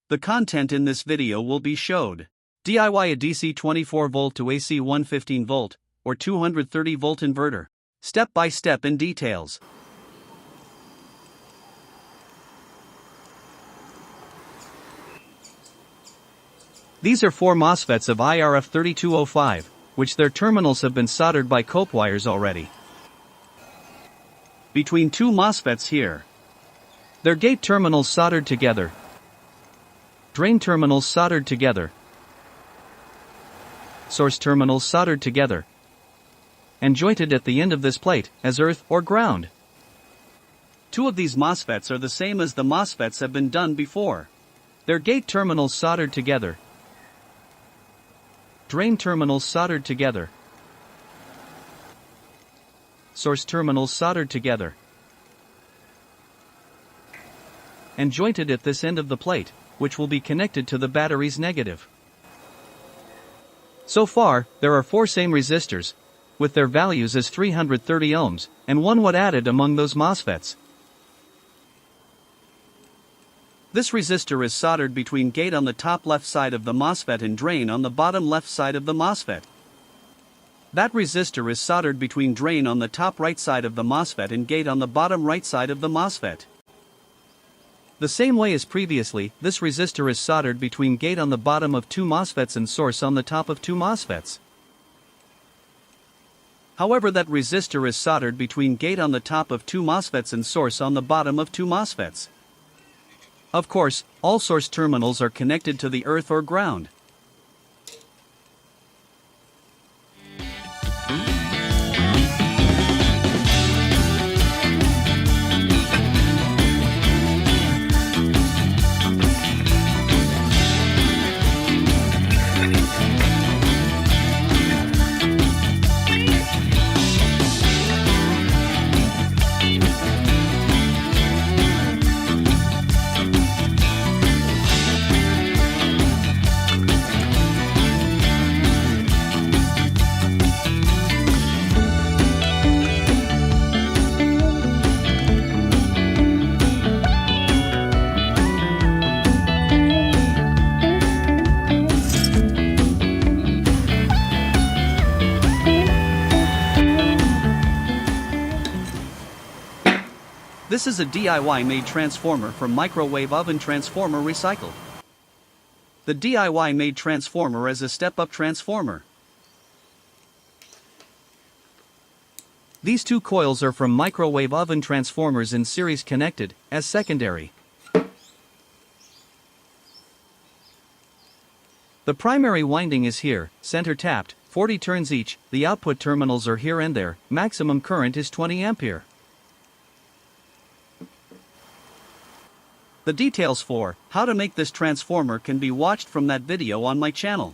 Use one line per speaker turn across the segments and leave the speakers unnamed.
The content in this video will be showed DIY a DC 24 volt to AC 115 volt or 230 volt inverter, step by step in details. These are 4 MOSFETs of IRF 3205, which their terminals have been soldered by cope wires already. Between 2 MOSFETs here. Their gate terminals soldered together. Drain terminals soldered together. Source terminals soldered together. And jointed at the end of this plate, as earth or ground. 2 of these MOSFETs are the same as the MOSFETs have been done before. Their gate terminals soldered together. Drain terminals soldered together. Source terminals soldered together. And jointed at this end of the plate, which will be connected to the battery's negative. So far, there are 4 same resistors, with their values as 330 ohms, and 1 watt added among those MOSFETs. This resistor is soldered between gate on the top left side of the MOSFET and drain on the bottom left side of the MOSFET. That resistor is soldered between drain on the top right side of the MOSFET and gate on the bottom right side of the MOSFET. The same way as previously, this resistor is soldered between gate on the bottom of 2 MOSFETs and source on the top of 2 MOSFETs. However, that resistor is soldered between gate on the top of 2 MOSFETs and source on the bottom of 2 MOSFETs. Of course, all source terminals are connected to the earth or ground. This is a DIY-made transformer from microwave oven transformer recycled. The DIY-made transformer is a step-up transformer. These 2 coils are from microwave oven transformers in series connected, as secondary. The primary winding is here, center tapped, 40 turns each, the output terminals are here and there, maximum current is 20 ampere. The details for how to make this transformer can be watched from that video on my channel.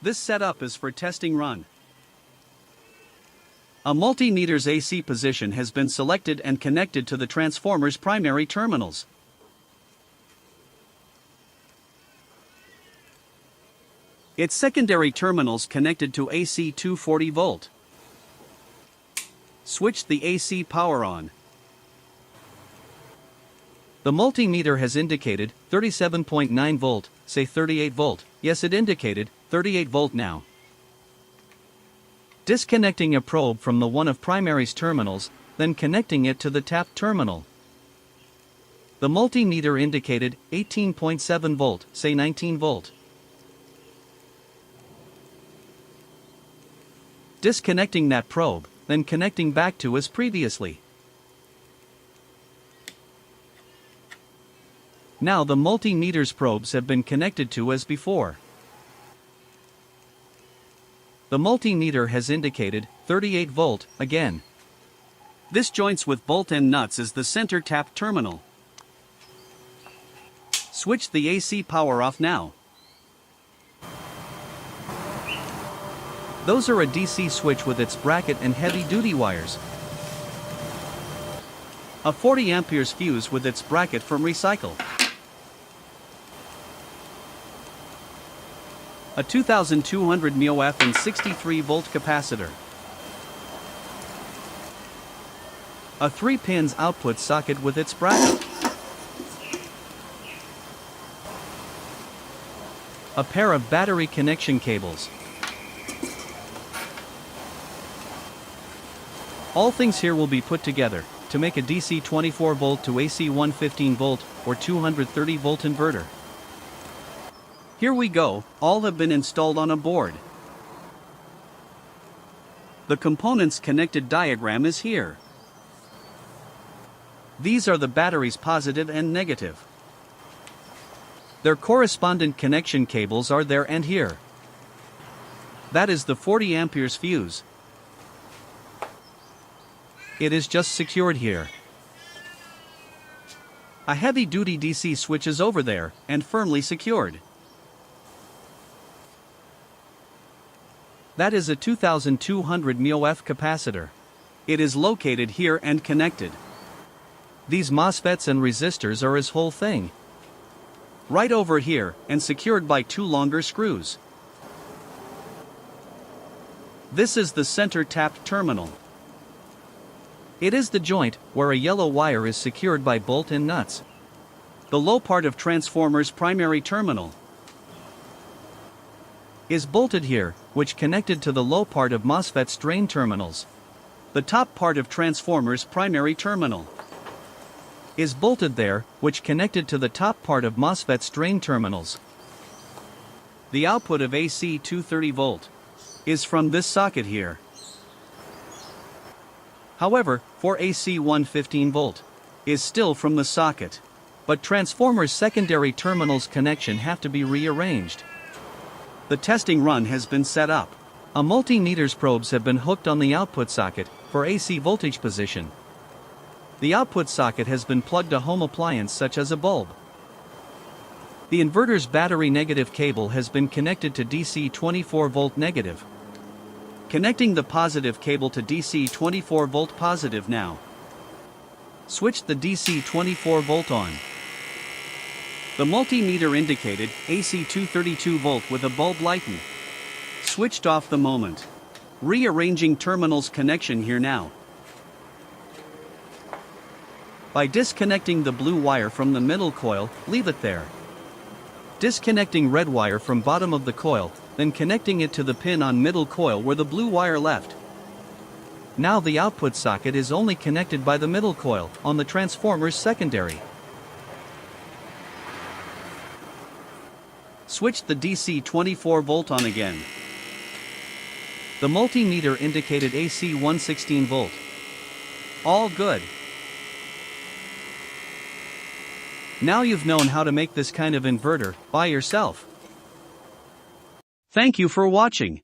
This setup is for testing run. A multimeter's AC position has been selected and connected to the transformer's primary terminals. Its secondary terminals connected to AC 240 volt. Switched the AC power on. The multimeter has indicated 37.9 volt, say 38 volt, yes it indicated 38 volt now. Disconnecting a probe from the one of primary's terminals, then connecting it to the tapped terminal. The multimeter indicated 18.7 volt, say 19 volt. Disconnecting that probe, then connecting back to as previously. Now the multimeter's probes have been connected to as before. The multimeter has indicated 38 volt again. This joints with bolt and nuts is the center tap terminal. Switch the AC power off now. Those are a DC switch with its bracket and heavy-duty wires. A 40 amperes fuse with its bracket from recycle. A 2200 mOF and 63 volt capacitor. A 3-pins output socket with its bracket. A pair of battery connection cables. All things here will be put together to make a DC 24 volt to AC 115 volt or 230 volt inverter. Here we go, all have been installed on a board. The components connected diagram is here. These are the batteries positive and negative. Their correspondent connection cables are there and here. That is the 40 amperes fuse. It is just secured here. A heavy-duty DC switch is over there and firmly secured. That is a 2200 MOF capacitor. It is located here and connected. These MOSFETs and resistors are his whole thing. Right over here and secured by 2 longer screws. This is the center tapped terminal. It is the joint where a yellow wire is secured by bolt and nuts. The low part of transformer's primary terminal is bolted here, which connected to the low part of MOSFET's drain terminals. The top part of transformer's primary terminal is bolted there, which connected to the top part of MOSFET's drain terminals. The output of AC 230 volt is from this socket here. However, for AC 115 volt is still from the socket. But transformer's secondary terminals connection have to be rearranged. The testing run has been set up. A multimeters probes have been hooked on the output socket for AC voltage position. The output socket has been plugged to home appliance such as a bulb. The inverter's battery negative cable has been connected to DC 24 volt negative. Connecting the positive cable to DC 24 volt positive now. Switch the DC 24 volt on. The multimeter indicated AC 232 volt with a bulb lighten. Switched off the moment. Rearranging terminals connection here now. By disconnecting the blue wire from the middle coil, leave it there. Disconnecting red wire from bottom of the coil, then connecting it to the pin on middle coil where the blue wire left. Now the output socket is only connected by the middle coil on the transformer's secondary. Switch the DC 24 volt on again. The multimeter indicated AC 116 volt. All good. Now you've known how to make this kind of inverter by yourself. Thank you for watching.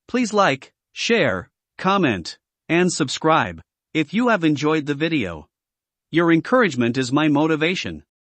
Please like, share, comment, and subscribe if you have enjoyed the video. Your encouragement is my motivation.